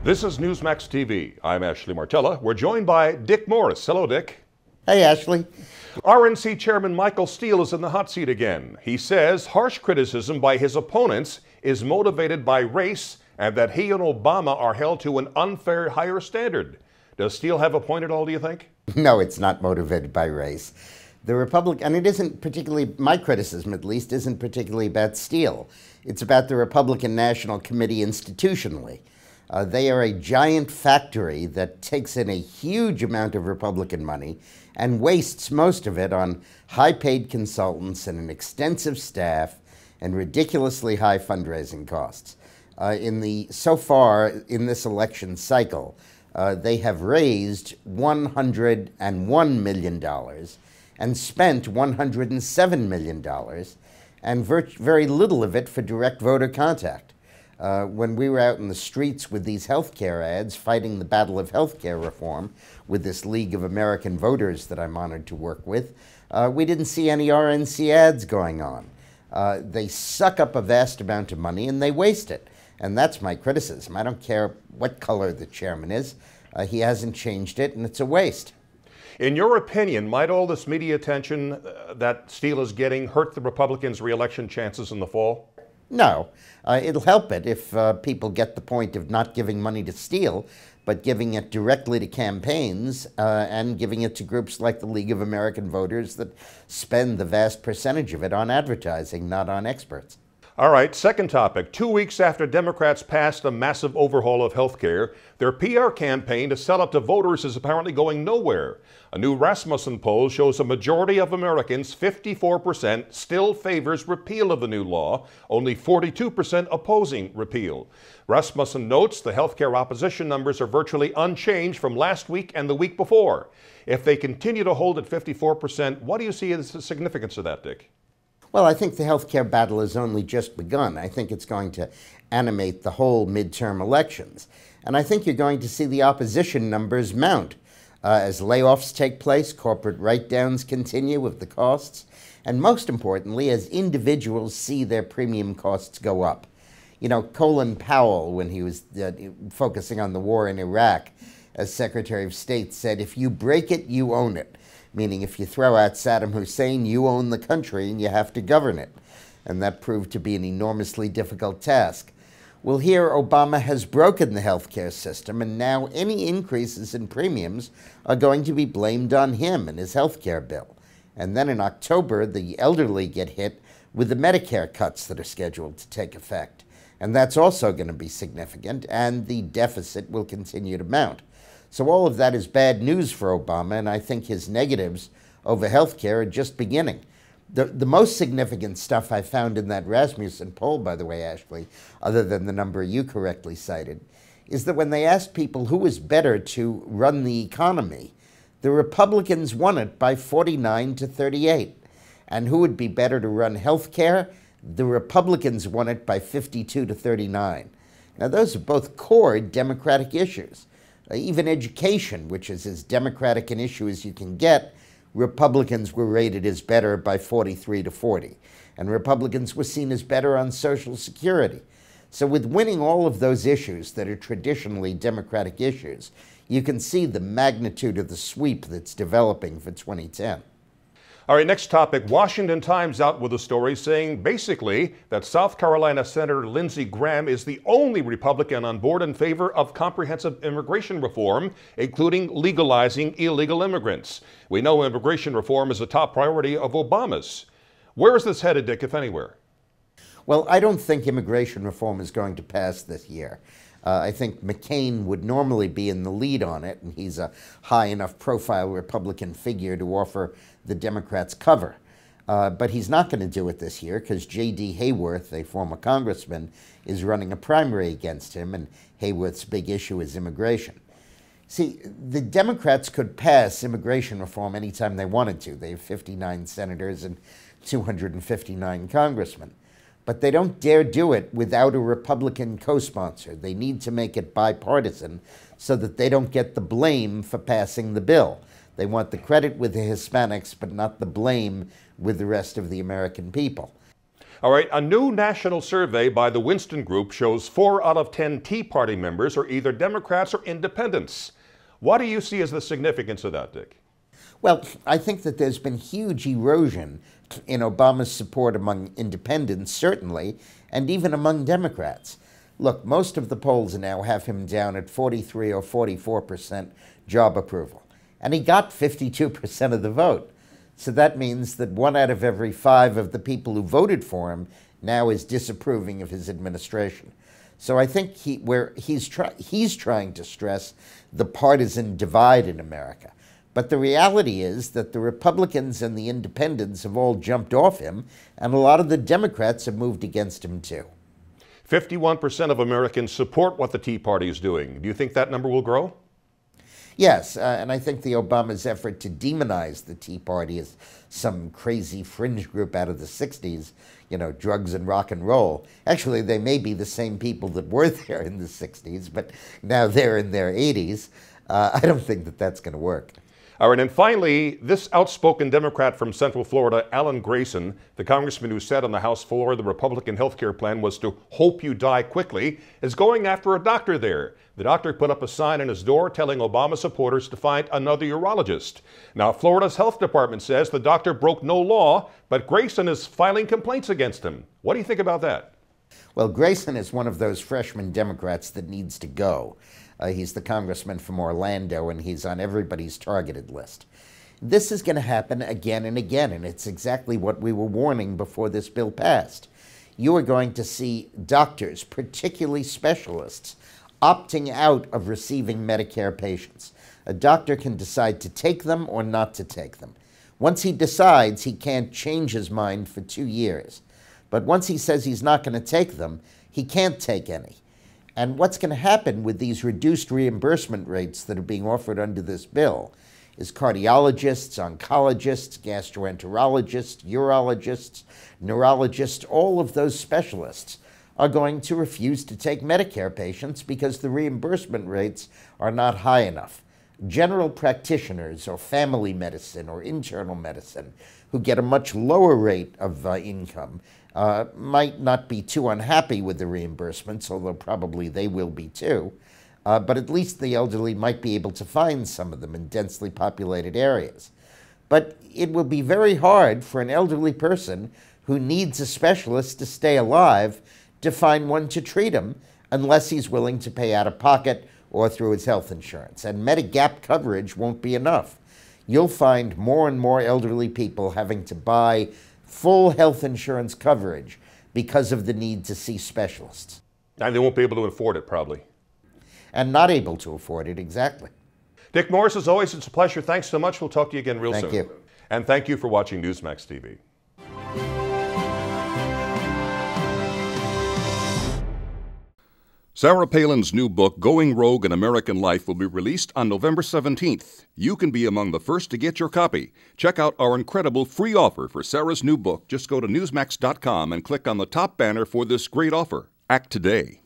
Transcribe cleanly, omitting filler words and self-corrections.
This is Newsmax TV. I'm Ashley Martella. We're joined by Dick Morris. Hello, Dick. Hey, Ashley. RNC Chairman Michael Steele is in the hot seat again. He says harsh criticism by his opponents is motivated by race and that he and Obama are held to an unfair higher standard. Does Steele have a point at all, do you think? No, it's not motivated by race. The Republican, and it isn't particularly, my criticism at least, isn't particularly about Steele. It's about the Republican National Committee institutionally. They are a giant factory that takes in a huge amount of Republican money and wastes most of it on high-paid consultants and an extensive staff and ridiculously high fundraising costs. So far in this election cycle, they have raised $101 million and spent $107 million, and very little of it for direct voter contact. When we were out in the streets with these healthcare ads fighting the battle of healthcare reform with this League of American Voters that I'm honored to work with, we didn't see any RNC ads going on. They suck up a vast amount of money and they waste it. And that's my criticism. I don't care what color the chairman is. He hasn't changed it, and it's a waste. In your opinion, might all this media attention that Steele is getting hurt the Republicans' re-election chances in the fall? No. It'll help it if people get the point of not giving money to Steele, but giving it directly to campaigns and giving it to groups like the League of American Voters that spend the vast percentage of it on advertising, not on experts. All right, second topic. 2 weeks after Democrats passed a massive overhaul of health care, their PR campaign to sell it to voters is apparently going nowhere. A new Rasmussen poll shows a majority of Americans, 54%, still favors repeal of the new law, only 42% opposing repeal. Rasmussen notes the health care opposition numbers are virtually unchanged from last week and the week before. If they continue to hold at 54%, what do you see as the significance of that, Dick? Well, I think the healthcare battle has only just begun. I think it's going to animate the whole midterm elections. And I think you're going to see the opposition numbers mount as layoffs take place, corporate write-downs continue of the costs, and most importantly, as individuals see their premium costs go up. You know, Colin Powell, when he was focusing on the war in Iraq, as Secretary of State, said, if you break it, you own it. Meaning if you throw out Saddam Hussein, you own the country and you have to govern it. And that proved to be an enormously difficult task. Well, here Obama has broken the healthcare system, and now any increases in premiums are going to be blamed on him and his healthcare bill. And then in October, the elderly get hit with the Medicare cuts that are scheduled to take effect. And that's also going to be significant, and the deficit will continue to mount. So all of that is bad news for Obama, and I think his negatives over health care are just beginning. The most significant stuff I found in that Rasmussen poll, by the way, Ashley, other than the number you correctly cited, is that when they asked people who was better to run the economy, the Republicans won it by 49 to 38. And who would be better to run health care? The Republicans won it by 52 to 39. Now, those are both core Democratic issues. Even education, which is as Democratic an issue as you can get, Republicans were rated as better by 43 to 40. And Republicans were seen as better on Social Security. So with winning all of those issues that are traditionally Democratic issues, you can see the magnitude of the sweep that's developing for 2010. All right, next topic. Washington Times out with a story saying basically that South Carolina Senator Lindsey Graham is the only Republican on board in favor of comprehensive immigration reform, including legalizing illegal immigrants. We know immigration reform is a top priority of Obama's. Where is this headed, Dick, if anywhere? Well, I don't think immigration reform is going to pass this year. I think McCain would normally be in the lead on it, and he's a high enough profile Republican figure to offer the Democrats cover. But he's not going to do it this year because J.D. Hayworth, a former congressman, is running a primary against him, and Hayworth's big issue is immigration. See, the Democrats could pass immigration reform anytime they wanted to. They have 59 senators and 259 congressmen. But they don't dare do it without a Republican co-sponsor. They need to make it bipartisan so that they don't get the blame for passing the bill. They want the credit with the Hispanics, but not the blame with the rest of the American people. All right, a new national survey by the Winston Group shows 4 out of 10 Tea Party members are either Democrats or independents. What do you see as the significance of that, Dick? Well, I think that there's been huge erosion in Obama's support among independents, certainly, and even among Democrats. Look, most of the polls now have him down at 43 or 44% job approval, and he got 52% of the vote. So that means that 1 out of every 5 of the people who voted for him now is disapproving of his administration. So I think he's trying to stress the partisan divide in America. But the reality is that the Republicans and the independents have all jumped off him, and a lot of the Democrats have moved against him too. 51% of Americans support what the Tea Party is doing. Do you think that number will grow? Yes, and I think the Obama's effort to demonize the Tea Party as some crazy fringe group out of the 60s, drugs and rock and roll. Actually, they may be the same people that were there in the 60s, but now they're in their 80s. I don't think that that's going to work. All right, and finally, this outspoken Democrat from Central Florida, Alan Grayson, the congressman who said on the House floor the Republican health care plan was to hope you die quickly, is going after a doctor there. The doctor put up a sign on his door telling Obama supporters to find another urologist. Now, Florida's health department says the doctor broke no law, but Grayson is filing complaints against him. What do you think about that? Well, Grayson is one of those freshman Democrats that needs to go. He's the congressman from Orlando, and he's on everybody's targeted list. This is going to happen again and again, and it's exactly what we were warning before this bill passed. You are going to see doctors, particularly specialists, opting out of receiving Medicare patients. A doctor can decide to take them or not to take them. Once he decides, he can't change his mind for 2 years. But once he says he's not going to take them, he can't take any. And what's going to happen with these reduced reimbursement rates that are being offered under this bill is cardiologists, oncologists, gastroenterologists, urologists, neurologists, all of those specialists are going to refuse to take Medicare patients because the reimbursement rates are not high enough. General practitioners or family medicine or internal medicine who get a much lower rate of income might not be too unhappy with the reimbursements, although probably they will be too. But at least the elderly might be able to find some of them in densely populated areas. But it will be very hard for an elderly person who needs a specialist to stay alive to find one to treat him unless he's willing to pay out of pocket or through his health insurance. And Medigap coverage won't be enough. You'll find more and more elderly people having to buy full health insurance coverage because of the need to see specialists. And they won't be able to afford it, probably. And not able to afford it, exactly. Dick Morris, as always, it's a pleasure. Thanks so much. We'll talk to you again real soon. Thank you. And thank you for watching Newsmax TV. Sarah Palin's new book, Going Rogue in American Life, will be released on November 17th. You can be among the first to get your copy. Check out our incredible free offer for Sarah's new book. Just go to Newsmax.com and click on the top banner for this great offer. Act today.